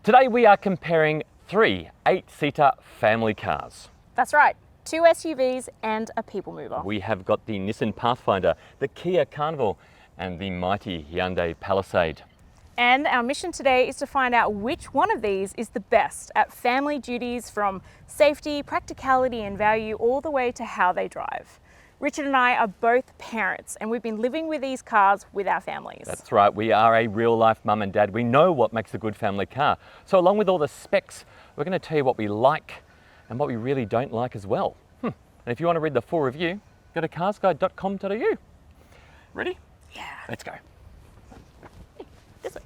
Today we are comparing 3 8-seater family cars. That's right, 2 SUVs and a people mover. We have got the Nissan Pathfinder, the Kia Carnival and the mighty Hyundai Palisade. And our mission today is to find out which one of these is the best at family duties, from safety, practicality and value all the way to how they drive. Richard and I are both parents and we've been living with these cars with our families. That's right, we are a real life mum and dad. We know what makes a good family car. So along with all the specs, we're going to tell you what we like and what we really don't like as well. And if you want to read the full review, go to carsguide.com.au. Ready? Yeah. Let's go. This way.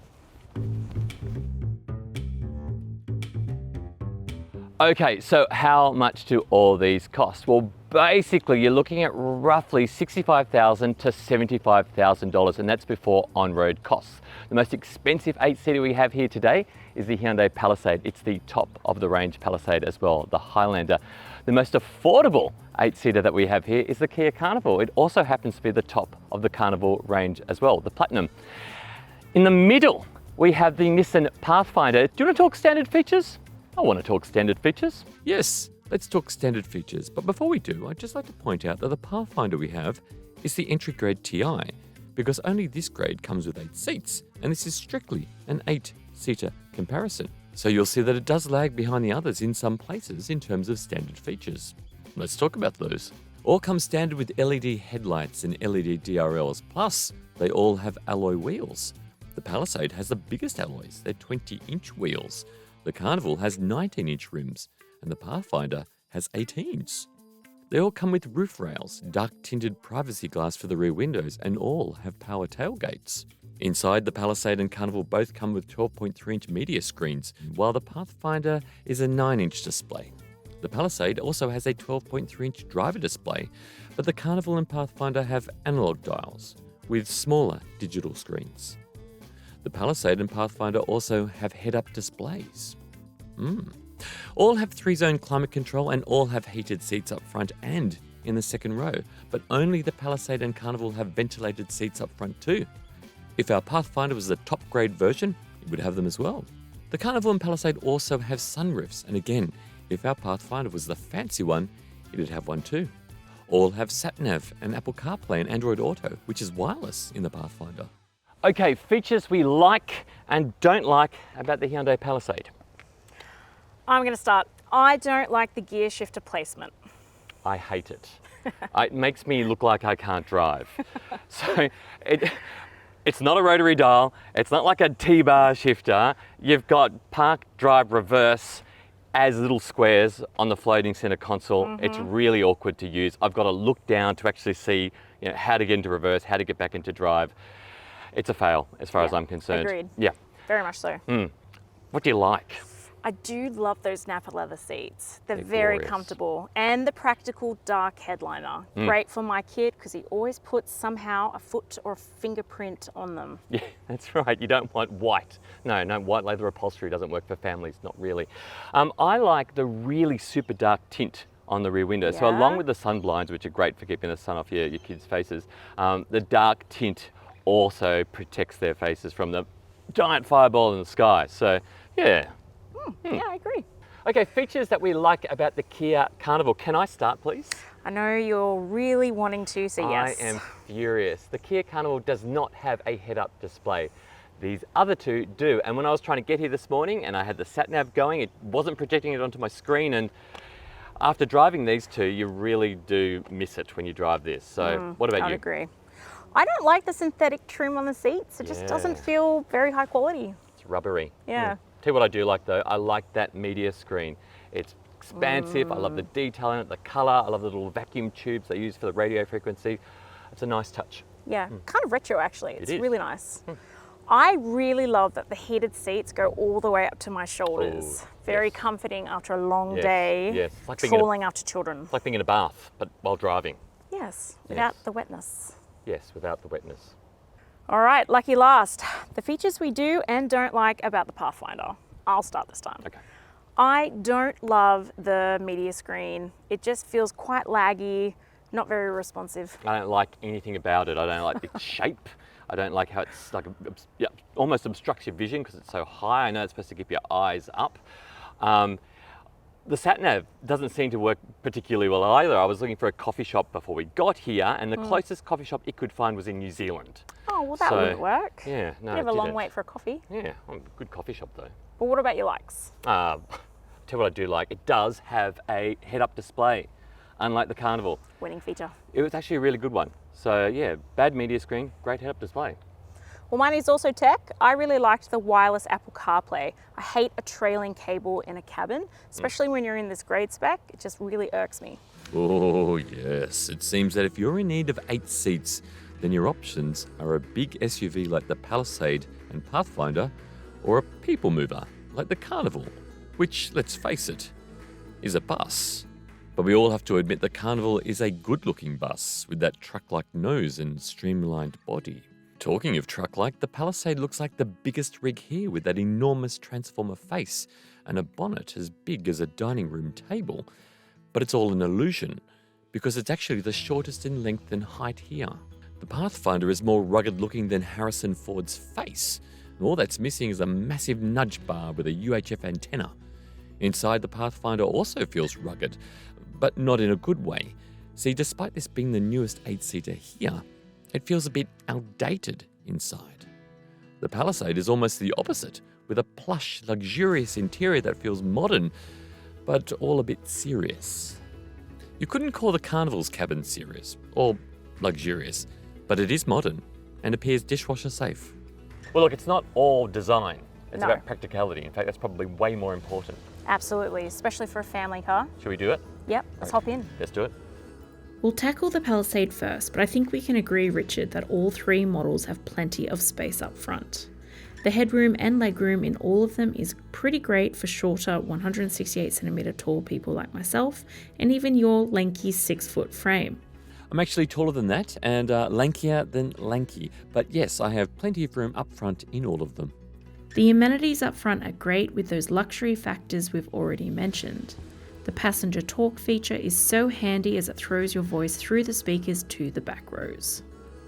Okay, so how much do all these cost? Well, basically you're looking at roughly $65,000 to $75,000, and that's before on-road costs. The most expensive 8-seater we have here today is the Hyundai Palisade. It's the top of the range Palisade as well, the Highlander. The most affordable 8-seater that we have here is the Kia Carnival. It also happens to be the top of the Carnival range as well, the Platinum. In the middle, we have the Nissan Pathfinder. Do you want to talk standard features? I want to talk standard features. Yes, let's talk standard features. But before we do, I'd just like to point out that the Pathfinder we have is the entry grade Ti, because only this grade comes with 8 seats, and this is strictly an 8-seater comparison. So you'll see that it does lag behind the others in some places in terms of standard features. Let's talk about those. All come standard with LED headlights and LED DRLs, plus they all have alloy wheels. The Palisade has the biggest alloys, they're 20-inch wheels. The Carnival has 19-inch rims, and the Pathfinder has 18s. They all come with roof rails, dark-tinted privacy glass for the rear windows, and all have power tailgates. Inside, the Palisade and Carnival both come with 12.3-inch media screens, while the Pathfinder is a 9-inch display. The Palisade also has a 12.3-inch driver display, but the Carnival and Pathfinder have analog dials with smaller digital screens. The Palisade and Pathfinder also have head-up displays. All have 3-zone climate control and all have heated seats up front and in the second row, but only the Palisade and Carnival have ventilated seats up front too. If our Pathfinder was the top-grade version, it would have them as well. The Carnival and Palisade also have sunroofs, and again, if our Pathfinder was the fancy one, it'd have one too. All have sat-nav and Apple CarPlay and Android Auto, which is wireless in the Pathfinder. Okay, features we like and don't like about the Hyundai Palisade. I'm going to start. I don't like the gear shifter placement. I hate it. It makes me look like I can't drive. So it's not a rotary dial. It's not like a T-bar shifter. You've got park, drive, reverse as little squares on the floating center console. It's really awkward to use. I've got to look down to actually see, how to get into reverse, how to get back into drive. It's a fail as far as I'm concerned. Agreed. Yeah. Very much so. What do you like? I do love those Napa leather seats. They're They're very glorious. comfortable. And the practical dark headliner. Great for my kid because he always puts somehow a foot or a fingerprint on them. Yeah, that's right. You don't want white. No, white leather upholstery doesn't work for families, not really. I like the really super dark tint on the rear window. So Yeah. along with the sun blinds, which are great for keeping the sun off your kids' faces, the dark tint also protects their faces from the giant fireball in the sky. So, yeah. Yeah, I agree. Okay, features that we like about the Kia Carnival. Can I start, please? I know you're really wanting to, so yes. I am furious. The Kia Carnival does not have a head-up display. These other two do. And when I was trying to get here this morning and I had the sat-nav going, it wasn't projecting it onto my screen. And after driving these two, you really do miss it when you drive this. So what about I'd you? agree. I don't like the synthetic trim on the seats. It just doesn't feel very high quality. It's rubbery. Yeah. Tell you what I do like though, I like that media screen. It's expansive, I love the detail in it, the color, I love the little vacuum tubes they use for the radio frequency. It's a nice touch. Yeah, kind of retro actually. It's is. really nice. I really love that the heated seats go all the way up to my shoulders. Ooh, Very yes. comforting after a long Yes, day, yes. It's like being in a- trawling after children. It's like being in a bath, but while driving. Yes, without Yes. the wetness. Yes, without the wetness. All right, lucky last. The features we do and don't like about the Pathfinder. I'll start this time. Okay. I don't love the media screen. It just feels quite laggy, not very responsive. I don't like anything about it. I don't like the shape. I don't like how it's like, almost obstructs your vision because it's so high. I know it's supposed to keep your eyes up. The sat-nav doesn't seem to work particularly well either. I was looking for a coffee shop before we got here, and the closest coffee shop it could find was in New Zealand. Oh, well, that wouldn't work. Yeah, no. You have a long wait for a coffee. Yeah, good coffee shop though. But what about your likes? Tell you what I do like. It does have a head-up display, unlike the Carnival. Winning feature. It was actually a really good one. So yeah, bad media screen, great head-up display. Well, mine is also tech. I really liked the wireless Apple CarPlay. I hate a trailing cable in a cabin, especially when you're in this grade spec. It just really irks me. Oh, yes. It seems that if you're in need of 8 seats, then your options are a big SUV like the Palisade and Pathfinder, or a people mover like the Carnival, which, let's face it, is a bus. But we all have to admit the Carnival is a good-looking bus with that truck-like nose and streamlined body. Talking of truck-like, the Palisade looks like the biggest rig here with that enormous transformer face and a bonnet as big as a dining room table. But it's all an illusion, because it's actually the shortest in length and height here. The Pathfinder is more rugged looking than Harrison Ford's face, and all that's missing is a massive nudge bar with a UHF antenna. Inside, the Pathfinder also feels rugged, but not in a good way. See, despite this being the newest 8-seater here, it feels a bit outdated inside. The Palisade is almost the opposite, with a plush, luxurious interior that feels modern, but all a bit serious. You couldn't call the Carnival's cabin serious, or luxurious, but it is modern, and appears dishwasher safe. Well look, it's not all design, it's No. about practicality. In fact, that's probably way more important. Absolutely, especially for a family car. Should we do it? Yep, let's hop in. Let's do it. We'll tackle the Palisade first, but I think we can agree, Richard, that all 3 models have plenty of space up front. The headroom and legroom in all of them is pretty great for shorter 168cm tall people like myself, and even your lanky 6-foot frame. I'm actually taller than that and lankier than lanky, but yes, I have plenty of room up front in all of them. The amenities up front are great with those luxury factors we've already mentioned. The passenger talk feature is so handy as it throws your voice through the speakers to the back rows.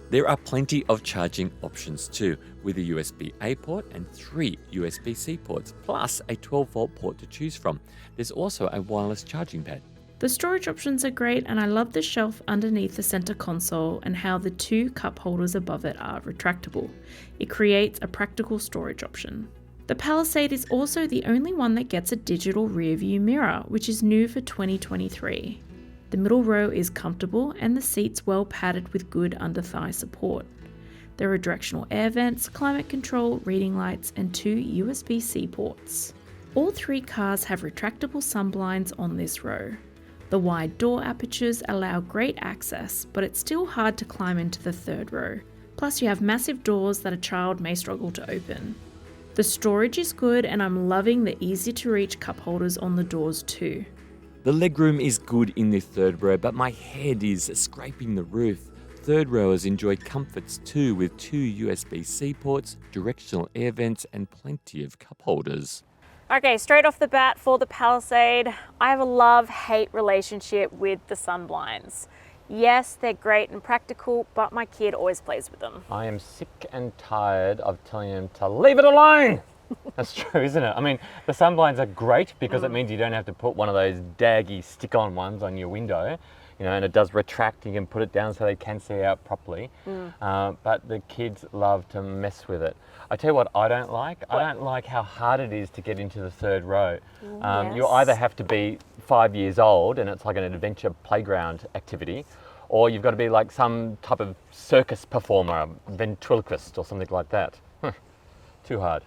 There are plenty of charging options too, with a USB-A port and 3 USB-C ports, plus a 12-volt port to choose from. There's also a wireless charging pad. The storage options are great, and I love the shelf underneath the center console and how the 2 cup holders above it are retractable. It creates a practical storage option. The Palisade is also the only one that gets a digital rear view mirror, which is new for 2023. The middle row is comfortable and the seats well padded with good under-thigh support. There are directional air vents, climate control, reading lights, and 2 USB-C ports. All 3 cars have retractable sunblinds on this row. The wide door apertures allow great access, but it's still hard to climb into the 3rd row. Plus you have massive doors that a child may struggle to open. The storage is good, and I'm loving the easy to reach cup holders on the doors too. The legroom is good in the 3rd row, but my head is scraping the roof. 3rd rowers enjoy comforts too, with 2 USB-C ports, directional air vents, and plenty of cup holders. Okay, straight off the bat for the Palisade, I have a love-hate relationship with the sunblinds. Yes, they're great and practical, but my kid always plays with them. I am sick and tired of telling him to leave it alone. That's true, isn't it? I mean, the sunblinds are great because it means you don't have to put one of those daggy stick-on ones on your window, you know, and it does retract. You can put it down so they can see out properly. But the kids love to mess with it. I tell you what I don't like. I don't like how hard it is to get into the 3rd row. You either have to be 5 years old and it's like an adventure playground activity, or you've got to be like some type of circus performer, ventriloquist or something like that. Too hard.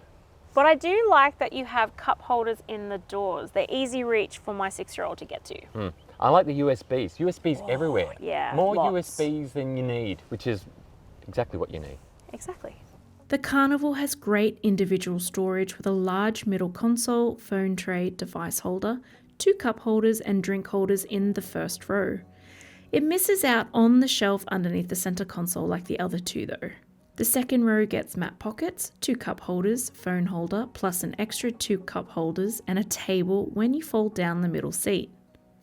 But I do like that you have cup holders in the doors. They're easy reach for my 6-year-old to get to. I like the USBs. USBs everywhere. Yeah, More lots. USBs than you need, which is exactly what you need. Exactly. The Carnival has great individual storage with a large middle console, phone tray, device holder, 2 cup holders and drink holders in the 1st row. It misses out on the shelf underneath the center console like the other 2 though. The 2nd row gets mat pockets, 2 cup holders, phone holder, plus an extra 2 cup holders and a table when you fold down the middle seat.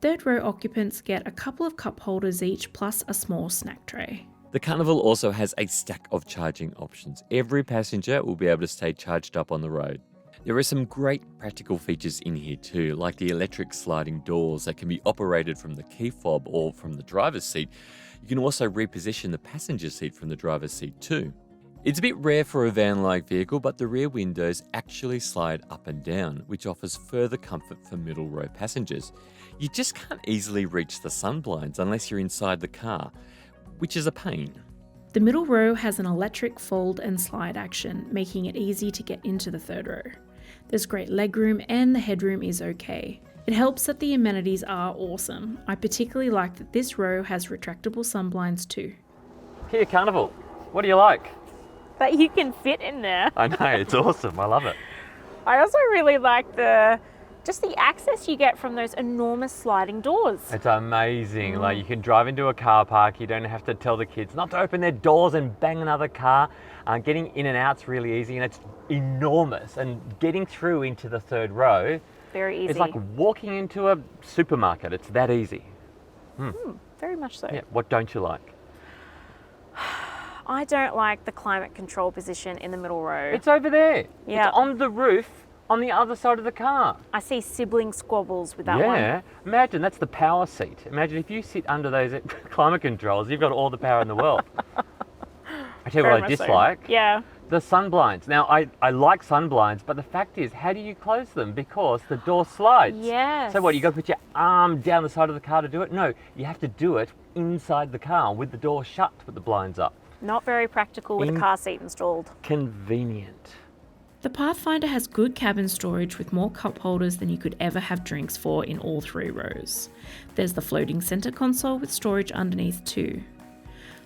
3rd row occupants get a couple of cup holders each plus a small snack tray. The Carnival also has a stack of charging options. Every passenger will be able to stay charged up on the road. There are some great practical features in here too, like the electric sliding doors that can be operated from the key fob or from the driver's seat. You can also reposition the passenger seat from the driver's seat too. It's a bit rare for a van-like vehicle, but the rear windows actually slide up and down, which offers further comfort for middle row passengers. You just can't easily reach the sunblinds unless you're inside the car, which is a pain. The middle row has an electric fold and slide action, making it easy to get into the third row. There's great legroom and the headroom is okay. It helps that the amenities are awesome. I particularly like that this row has retractable sunblinds too. Kia Carnival, what do you like? That you can fit in there. I know, it's awesome. I love it. I also really like the access you get from those enormous sliding doors. It's amazing. Like, you can drive into a car park. You don't have to tell the kids not to open their doors and bang another car. Getting in and out's really easy, and it's enormous. And getting through into the third row, Very easy. it's like walking into a supermarket. It's that easy. Very much so. Yeah. What don't you like? I don't like the climate control position in the middle row. It's over there. Yeah. It's on the roof on the other side of the car. I see sibling squabbles with that one. Yeah. Imagine that's the power seat. Imagine if you sit under those climate controls, you've got all the power in the world. I tell you Very what I much so. dislike. Yeah. The sun blinds. Now, I like sun blinds, but the fact is, how do you close them? Because the door slides. Yes. So what, you got to put your arm down the side of the car to do it? No, you have to do it inside the car with the door shut with the blinds up. Not very practical with a car seat installed. Convenient. The Pathfinder has good cabin storage with more cup holders than you could ever have drinks for in all three rows. There's the floating center console with storage underneath too.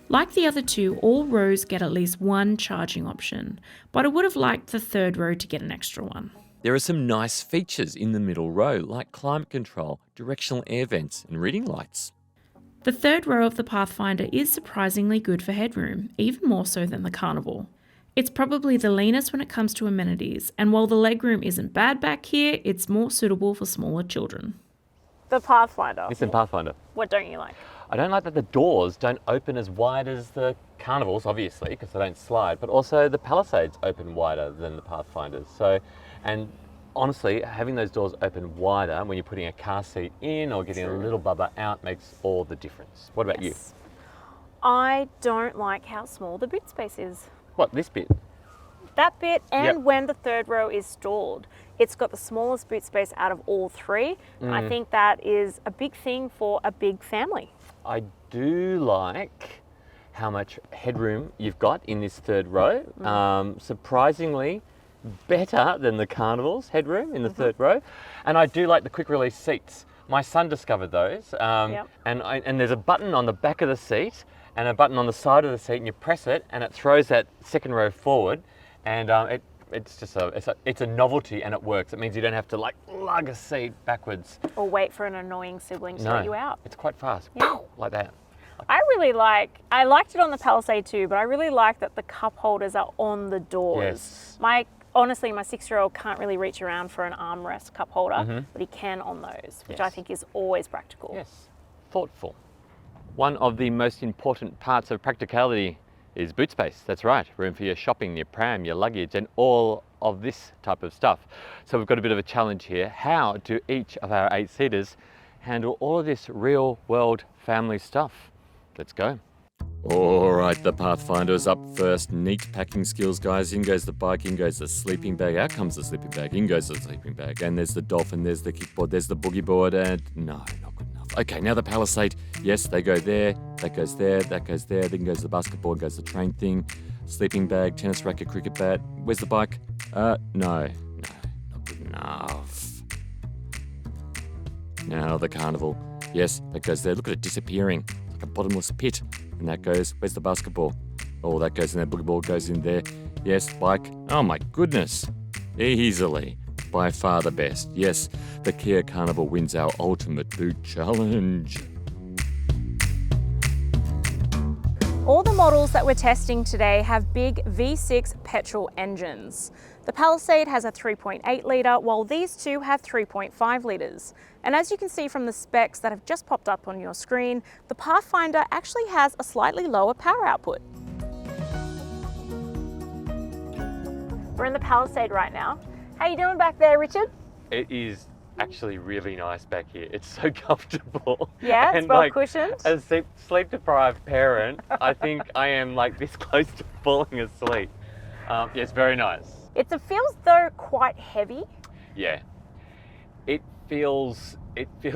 Like the other two, all rows get at least one charging option, but I would have liked the third row to get an extra one. There are some nice features in the middle row, like climate control, directional air vents, and reading lights. The third row of the Pathfinder is surprisingly good for headroom, even more so than the Carnival. It's probably the leanest when it comes to amenities, and while the legroom isn't bad back here, it's more suitable for smaller children. The Pathfinder. Nissan Pathfinder. What don't you like? I don't like that the doors don't open as wide as the Carnivals, obviously, because they don't slide, but also the Palisades open wider than the Pathfinders. So, and honestly, having those doors open wider when you're putting a car seat in or getting a little bubba out makes all the difference. What about you? I don't like how small the boot space is. What, this bit? That bit, and Yep. when the third row is stalled, it's got the smallest boot space out of all three. I think that is a big thing for a big family. I do like how much headroom you've got in this third row. Surprisingly better than the Carnival's headroom in the third row. And I do like the quick release seats. My son discovered those. Yep. And there's a button on the back of the seat and a button on the side of the seat, and you press it and it throws that second row forward. And it's a novelty, and it works. It means you don't have to like lug a seat backwards. Or wait for an annoying sibling to let you out. It's quite fast, Yeah. like that. I liked it on the Palisade too, but I really like that the cup holders are on the doors. Yes. Honestly, my 6-year-old can't really reach around for an armrest cup holder, but he can on those, which I Yes. think is always practical. Yes, thoughtful. One of the most important parts of Practicality is boot space. That's right, room for your shopping, your pram, your luggage, and all of this type of stuff. So we've got a bit of a challenge here. How do each of our 8-seaters handle all of this real world family stuff? Let's go. All right, the Pathfinder's up first. Neat packing skills, guys. In goes the bike, in goes the sleeping bag. Out comes the sleeping bag, in goes the sleeping bag. And there's the dolphin, there's the kickboard, there's the boogie board, and no, not good enough. Okay, now the Palisade. Yes, they go there, that goes there, that goes there. Then goes the basketball, goes the train thing. Sleeping bag, tennis racket, cricket bat. Where's the bike? No, not good enough. Now the Carnival. Yes, that goes there. Look at it disappearing. It's like a bottomless pit. And that goes, where's the basketball? Oh, that goes in there. Boogie ball goes in there. Yes, bike. Oh my goodness. Easily. By far the best. Yes, the Kia Carnival wins our ultimate boot challenge. All the models that we're testing today have big V6 petrol engines. The Palisade has a 3.8 litre, while these two have 3.5 litres. And as you can see from the specs that have just popped up on your screen, the Pathfinder actually has a slightly lower power output. We're in the Palisade right now. How you doing back there, Richard? It is actually really nice back here. It's so comfortable. Yeah, it's and well like, cushioned. As a sleep-deprived parent, I think I am like this close to falling asleep. Yeah, it's very nice. It feels though quite heavy. Yeah, it feels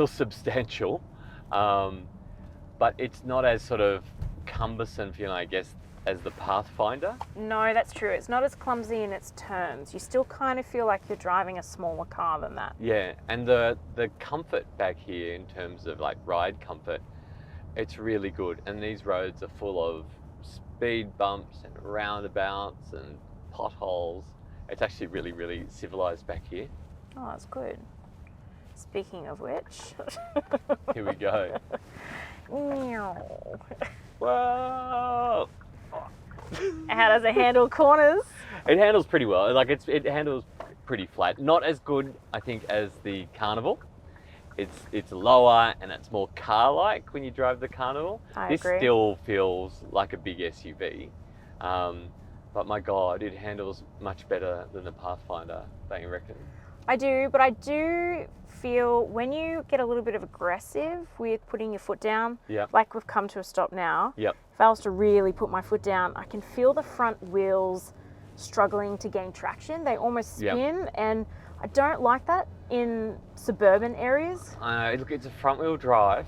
substantial, but it's not as sort of cumbersome feeling, I guess, as the Pathfinder. No, that's true. It's not as clumsy in its turns. You still kind of feel like you're driving a smaller car than that. Yeah, and the comfort back here in terms of like ride comfort, it's really good. And these roads are full of speed bumps and roundabouts and potholes. It's actually really, really civilized back here. Oh, that's good. Speaking of which. Here we go. Meow. Whoa! How does it handle corners? It handles pretty well. Like it handles pretty flat. Not as good, I think, as the Carnival. It's lower and it's more car-like when you drive the Carnival. This agree. Still feels like a big SUV. But my God, it handles much better than the Pathfinder, don't you reckon? I do, but I do feel when you get a little bit of aggressive with putting your foot down, Yep. like we've come to a stop now, Yep. if I was to really put my foot down, I can feel the front wheels struggling to gain traction. They almost spin, and I don't like that in suburban areas. Look, it's a front-wheel drive,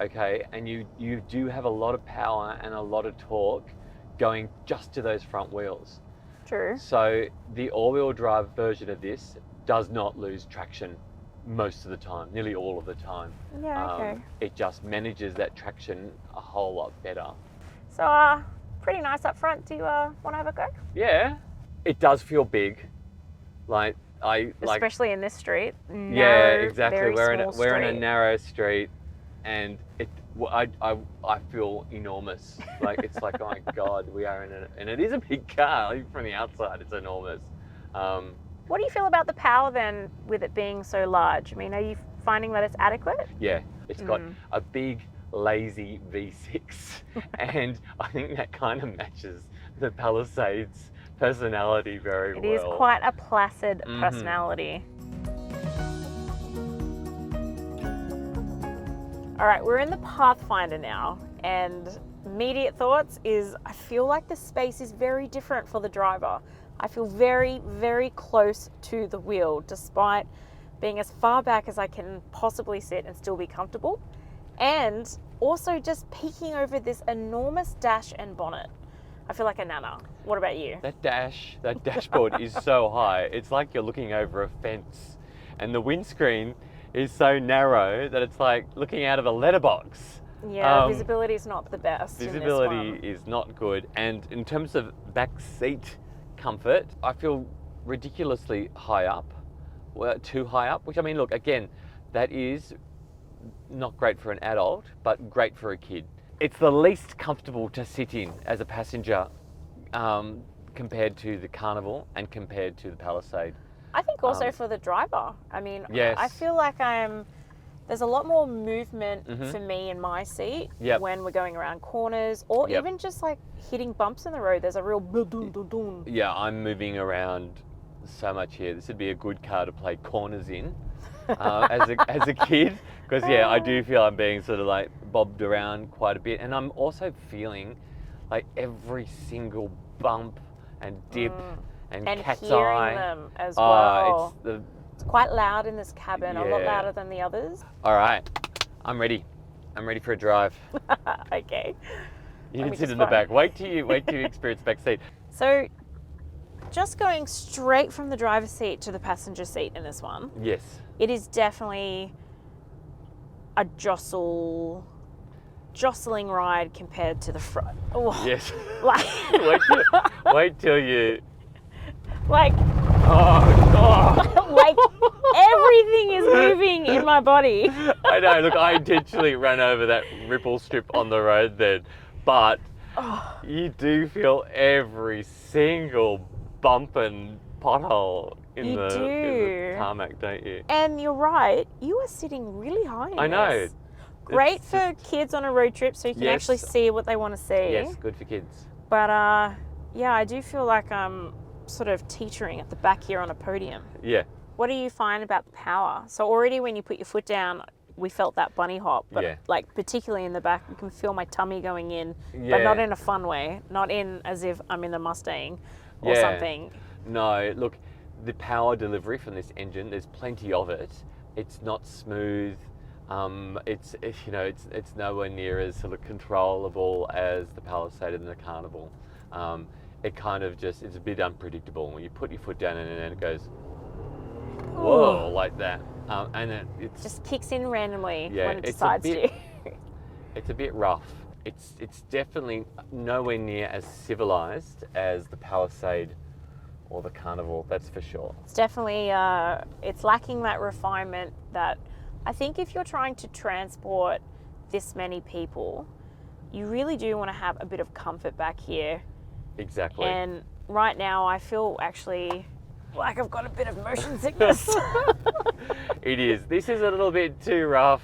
okay, and you do have a lot of power and a lot of torque going just to those front wheels. True. So the all-wheel drive version of this does not lose traction most of the time, nearly all of the time. Yeah, okay. It just manages that traction a whole lot better. So, pretty nice up front. Do you want to have a go? Yeah, it does feel big. Like Especially in this street. Narrow, yeah, exactly. very We're in small a street. narrow street, and I feel enormous. Like it's like, oh my God, we are and it is a big car. Even from the outside, it's enormous. What do you feel about the power then, with it being so large? I mean, are you finding that it's adequate? Yeah, it's got a big, lazy V6, and I think that kind of matches the Palisade's personality very well. It is quite a placid personality. All right, we're in the Pathfinder now, and immediate thoughts is I feel like the space is very different for the driver. I feel very, very close to the wheel, despite being as far back as I can possibly sit and still be comfortable. And also just peeking over this enormous dash and bonnet. I feel like a nana. What about you? That dashboard is so high. It's like you're looking over a fence, and the windscreen is so narrow that it's like looking out of a letterbox. Yeah, visibility is not the best. Visibility is not good, and in terms of back seat comfort, I feel ridiculously high up, well, too high up, which I mean, look, again, that is not great for an adult, but great for a kid. It's the least comfortable to sit in as a passenger compared to the Carnival and compared to the Palisade. I think also for the driver. I mean, yes. I feel like there's a lot more movement for me in my seat when we're going around corners or even just like hitting bumps in the road. There's a real boom. Yeah, I'm moving around so much here. This would be a good car to play corners in as a kid, because I do feel I'm being sort of like bobbed around quite a bit, and I'm also feeling like every single bump and dip and cat's hearing eye. them as well. It's It's quite loud in this cabin, a lot louder than the others. All right, I'm ready. I'm ready for a drive. Okay. You can sit in the back. Wait till you experience back seat. So, just going straight from the driver's seat to the passenger seat in this one. Yes. It is definitely a jostling ride compared to the front. Oh, Yes. like, wait till you. like, Oh. like everything is moving in my body. I know. Look, I intentionally ran over that ripple strip on the road then, but You do feel every single bump and pothole in You the do. tarmac, don't you? And you're right, you are sitting really high in I know. this. Great It's for kids on a road trip so you can Yes. actually see what they want to see. Yes, good for kids. But yeah, I do feel like I'm sort of teetering at the back here on a podium. Yeah. What do you find about the power? So already when you put your foot down, we felt that bunny hop, but Yeah. like particularly in the back, you can feel my tummy going in, but Yeah. not in a fun way, not in as if I'm in a Mustang or Yeah. something. No, look, the power delivery from this engine, there's plenty of it. It's not smooth. It's nowhere near as sort of controllable as the Palisade and the Carnival. It kind of just, it's a bit unpredictable. When you put your foot down and then it goes, whoa, like that. And it's Just kicks in randomly Yeah, when it it's a decides bit- to. it's a bit rough. It's definitely nowhere near as civilized as the Palisade or the Carnival, that's for sure. It's definitely, it's lacking that refinement that I think if you're trying to transport this many people, you really do want to have a bit of comfort back here. Exactly. And right now I feel actually like I've got a bit of motion sickness. It is. This is a little bit too rough.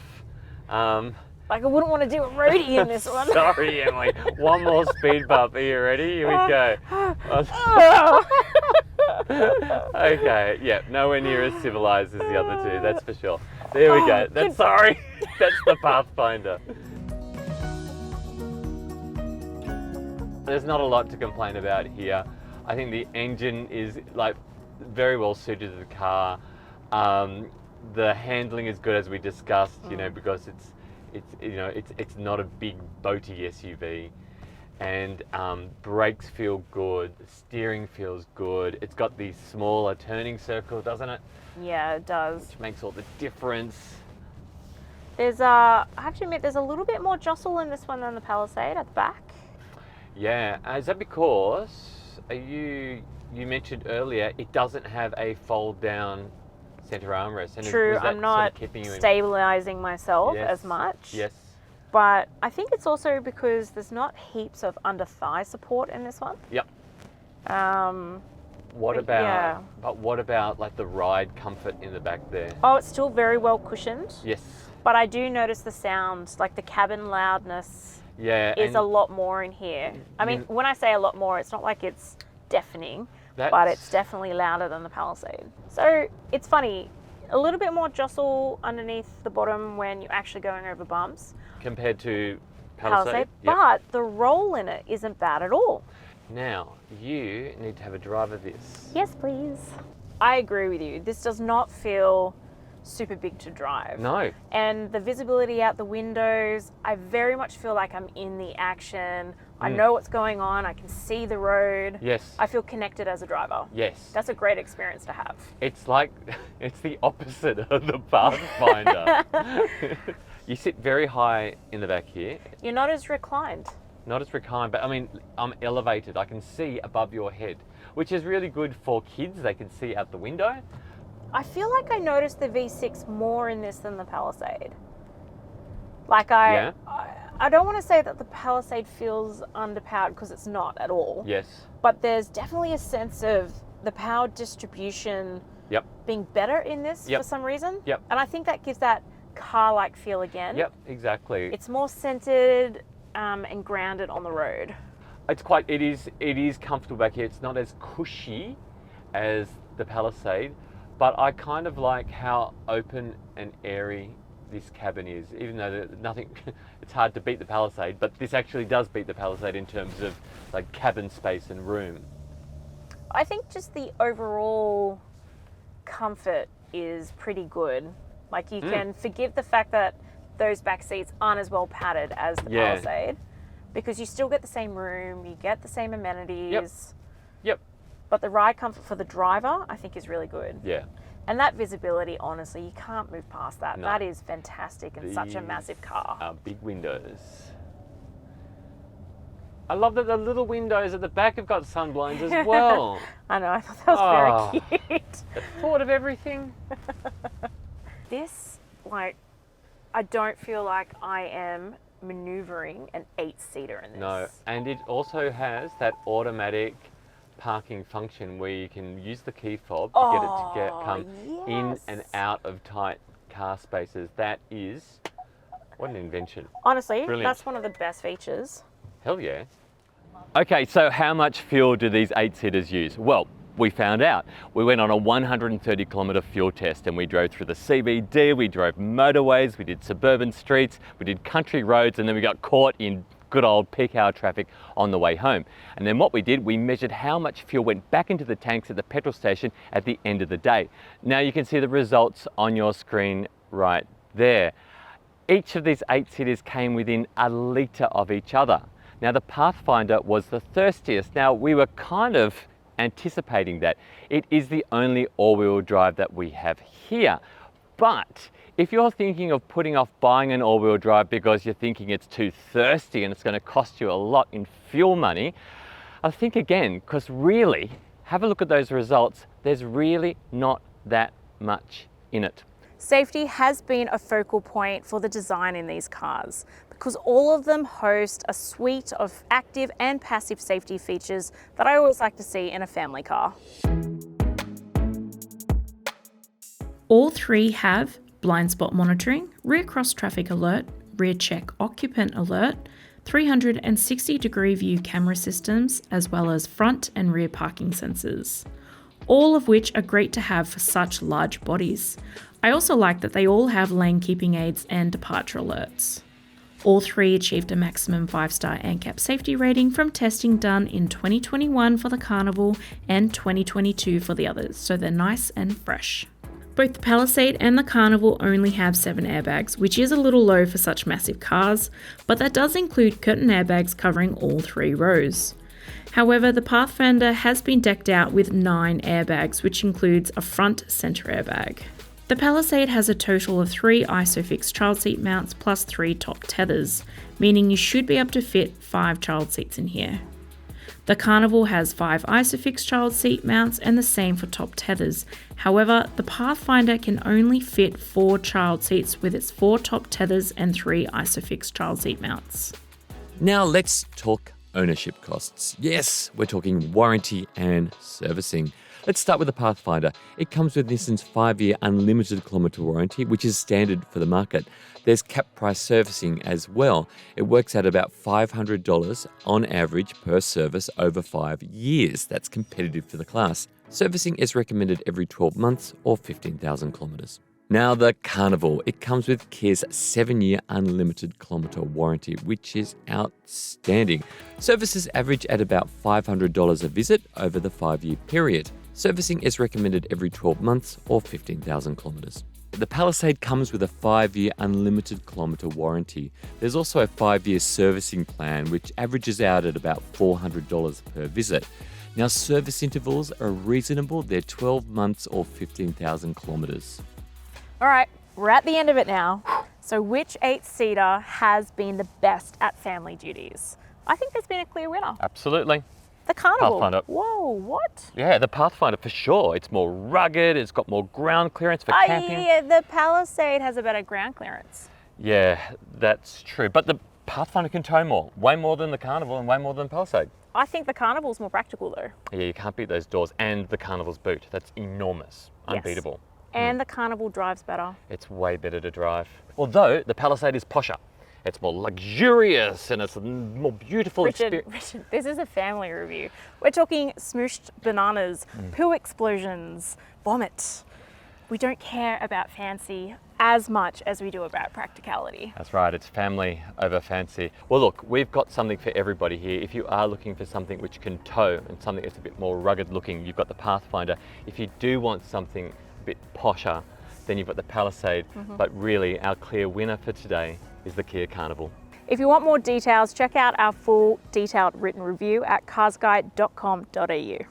Like I wouldn't want to do a roadie in this one. Sorry, Emily. One more speed bump. Are you ready? Here we go. Okay, yeah, nowhere near as civilized as the other two, that's for sure. There we go. That's sorry. That's the Pathfinder. There's not a lot to complain about here. I think the engine is like very well suited to the car. The handling is good as we discussed, because it's not a big boaty SUV. And brakes feel good, steering feels good. It's got the smaller turning circle, doesn't it? Yeah, it does. Which makes all the difference. There's I have to admit, there's a little bit more jostle in this one than the Palisade at the back. Yeah, is that because you mentioned earlier it doesn't have a fold down center armrest? And True, was that I'm not sort of keeping you in? stabilizing myself Yes, as much. Yes. But I think it's also because there's not heaps of under thigh support in this one. Yep. What But about? yeah. But what about like the ride comfort in the back there? Oh, it's still very well cushioned. Yes. But I do notice the sound, like the cabin loudness Yeah. is and a lot more in here. I mean, when I say a lot more, it's not like it's deafening, but That's- it's definitely louder than the Palisade. So it's funny, a little bit more jostle underneath the bottom when you're actually going over bumps. compared to Palisade. Yep. But the roll in it isn't bad at all. Now you need to have a drive of this. Yes, please. I agree with you. This does not feel super big to drive. No. And the visibility out the windows, I very much feel like I'm in the action. I Mm. know what's going on. I can see the road. Yes. I feel connected as a driver. Yes. That's a great experience to have. It's like, it's the opposite of the Pathfinder. You sit very high in the back here, You're not as reclined. not as reclined, but I mean, I'm elevated. I can see above your head, which is really good for kids. They can see out the window. I feel like I noticed the V6 more in this than the Palisade. Like I don't want to say that the Palisade feels underpowered because it's not at all. Yes. But there's definitely a sense of the power distribution Yep. being better in this Yep. for some reason. Yep. And I think that gives that car-like feel again. Yep. Exactly. It's more centered and grounded on the road. It is comfortable back here. It's not as cushy as the Palisade, but I kind of like how open and airy this cabin is, even though nothing, it's hard to beat the Palisade, but this actually does beat the Palisade in terms of like cabin space and room. I think just the overall comfort is pretty good. Like you can forgive the fact that those back seats aren't as well padded as the Yeah. Palisade, because you still get the same room, you get the same amenities. Yep. But the ride comfort for the driver, I think, is really good. Yeah. And that visibility, honestly, you can't move past that. No. That is fantastic in such a massive car. Big windows. I love that the little windows at the back have got sunblinds as well. I know, I thought that was very cute. The thought of everything. This, like, I don't feel like I am maneuvering an 8-seater in this. No, and it also has that automatic parking function where you can use the key fob to get it to come in and out of tight car spaces. That is, what an invention. Honestly, Brilliant. that's one of the best features. Hell yeah. Okay, so how much fuel do these 8-seaters use? Well, we found out. We went on a 130 kilometre fuel test and we drove through the CBD, we drove motorways, we did suburban streets, we did country roads, and then we got caught in good old peak hour traffic on the way home. And then what we did, we measured how much fuel went back into the tanks at the petrol station at the end of the day. Now you can see the results on your screen right there. Each of these 8-seaters came within a litre of each other. Now the Pathfinder was the thirstiest. Now we were kind of anticipating that. It is the only all-wheel drive that we have here. But if you're thinking of putting off buying an all-wheel drive because you're thinking it's too thirsty and it's going to cost you a lot in fuel money, I think again, because really, have a look at those results, there's really not that much in it. Safety has been a focal point for the design in these cars because all of them host a suite of active and passive safety features that I always like to see in a family car. All three have blind spot monitoring, rear cross traffic alert, rear check occupant alert, 360-degree view camera systems, as well as front and rear parking sensors. All of which are great to have for such large bodies. I also like that they all have lane keeping aids and departure alerts. All three achieved a maximum 5-star ANCAP safety rating from testing done in 2021 for the Carnival and 2022 for the others, so they're nice and fresh. Both the Palisade and the Carnival only have 7 airbags, which is a little low for such massive cars, but that does include curtain airbags covering all 3 rows. However, the Pathfinder has been decked out with 9 airbags, which includes a front center airbag. The Palisade has a total of 3 ISOFIX child seat mounts plus 3 top tethers, meaning you should be able to fit 5 child seats in here. The Carnival has 5 ISOFIX child seat mounts and the same for top tethers. However, the Pathfinder can only fit 4 child seats with its 4 top tethers and 3 ISOFIX child seat mounts. Now let's talk ownership costs. Yes, we're talking warranty and servicing. Let's start with the Pathfinder. It comes with Nissan's 5-year unlimited kilometre warranty, which is standard for the market. There's cap price servicing as well. It works out about $500 on average per service over 5 years. That's competitive for the class. Servicing is recommended every 12 months or 15,000 kilometres. Now the Carnival. It comes with Kia's 7-year unlimited kilometre warranty, which is outstanding. Services average at about $500 a visit over the 5-year period. Servicing is recommended every 12 months or 15,000 kilometres. The Palisade comes with a 5-year unlimited kilometre warranty. There's also a 5-year servicing plan, which averages out at about $400 per visit. Now, service intervals are reasonable. They're 12 months or 15,000 kilometres. All right, we're at the end of it now. So which 8-seater has been the best at family duties? I think there's been a clear winner. Absolutely. The Carnival. Pathfinder. Whoa, what? Yeah, the Pathfinder for sure. It's more rugged, it's got more ground clearance for camping. Yeah, the Palisade has a better ground clearance. Yeah, that's true. But the Pathfinder can tow more, way more than the Carnival and way more than Palisade. I think the Carnival's more practical though. Yeah, you can't beat those doors and the Carnival's boot. That's enormous, unbeatable. Yes. And the Carnival drives better. It's way better to drive. Although the Palisade is posher. It's more luxurious and it's a more beautiful experience. Richard, this is a family review. We're talking smooshed bananas, poo explosions, vomit. We don't care about fancy as much as we do about practicality. That's right, it's family over fancy. Well look, we've got something for everybody here. If you are looking for something which can tow and something that's a bit more rugged looking, you've got the Pathfinder. If you do want something a bit posher, then you've got the Palisade. But really, our clear winner for today is the Kia Carnival. If you want more details, check out our full detailed written review at carsguide.com.au.